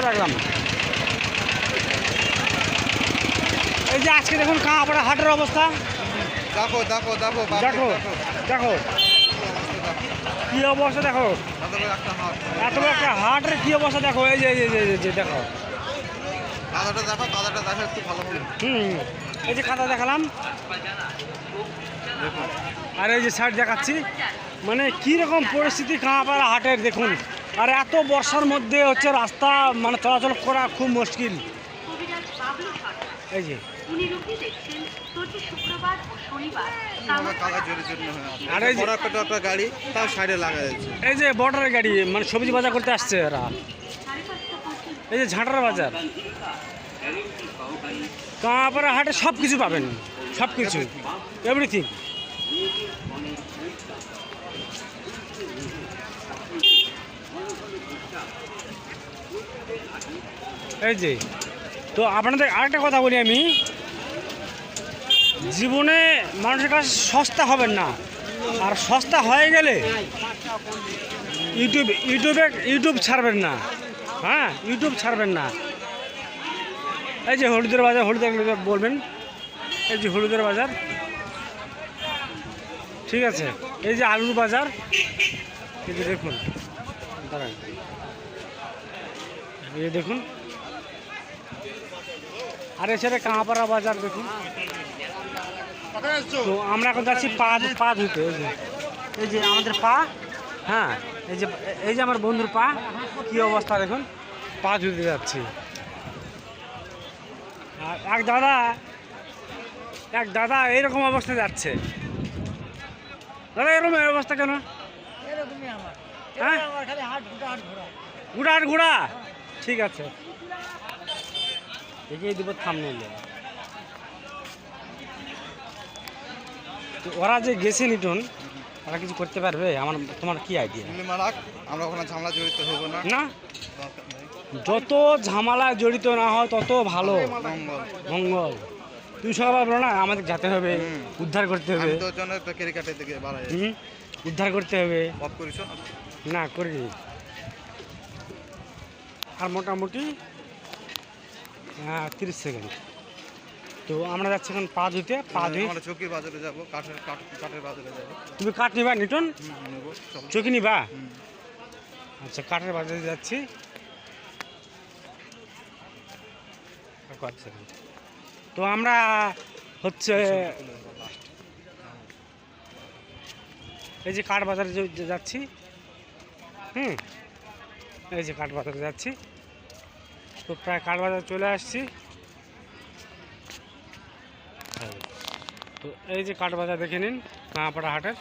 রাখলাম। এই যে আজকে দেখুন কাঁপাড়া হাটের অবস্থা, দেখো দেখো দেখো দেখো দেখো কি অবস্থা, দেখো এত বড় একটা হাটের কি অবস্থা, দেখো এই যে দেখো কাদাটা দেখো, কাদাটা দেখো একটু ভালো করে। এই যে কাদা দেখালাম, আর এই যে সাইড দেখাচ্ছি, মানে কীরকম পরিস্থিতি কাঁপাড়া হাটের দেখুন। আর এত বর্ষার মধ্যে হচ্ছে রাস্তা মানে চলাচল করা খুব মুশকিল। এই যে আর এই যে একটা গাড়ি তাও সাইডে লাগা যাচ্ছে, এই যে বর্ডারের গাড়ি মানে সবজি বাজার করতে আসছে এরা। এই যে ঝাঁটার বাজার, কাঁপাড়া হাটে সব কিছু পাবেন, সব কিছু, এভরিথিং। এই যে তো আপনাদের আরেকটা কথা বলি আমি, জীবনে মানুষের কাছে সস্তা হবেন না, আর সস্তা হয়ে গেলে ইউটিউব ছাড়বেন না, হ্যাঁ ইউটিউব ছাড়বেন না। এই যে হলুদের বাজার, হলুদ বলবেন, এই যে হলুদের বাজার, ঠিক আছে। এই যে আলুর বাজার, এই যে দেখুন, দাঁড়ান, এই দেখুন। আর এছাড়া কাঁপাড়া বাজার দেখুন। তো আমরা এখন যাচ্ছি পা ধুতে। এই যে আমাদের পা, হ্যাঁ এই যে আমার বন্ধুর পা কি অবস্থা দেখুন, পা ধুতে যাচ্ছি। আর এক দাদা এইরকম অবস্থা যাচ্ছে। দাদা এরকম অবস্থা কেন? হ্যাঁ ঘোড়া, ঠিক আছে, এগিয়ে দিব থামনে। ওরা যে গেছে লিটন, ওরা কিছু করতে পারবে? তোমার কি আইডিয়া? আমরা ওখানে ঝামেলা জড়িত হব না, না যত ঝামেলায় জড়িত না হয় তত ভালো, মঙ্গল। তুমি সবাই ভাবলো না আমাদের যেতে হবে, উদ্ধার করতে হবে, উদ্ধার করতে হবে, না করি। আর মোটামুটি 30 সেকেন্ড। তো আমরা যাচ্ছি এখন পা ধুতে। চকির বাজারে যাবো, কাঠের বাজারে যাবো। তুমি কাঠ নিবা নিটন? চকি নিবা? আচ্ছা, কাঠের বাজারে যাচ্ছি। তো আমরা হচ্ছে এই যে কাঠ বাজারে যাচ্ছি, এই যে কাঠ বাজারে যাচ্ছি। তো প্রায় কাঠ বাজারে চলে আসছি। তো এই যে কাঠ বাজার দেখে নিন, কাঁপাড়া হাটের।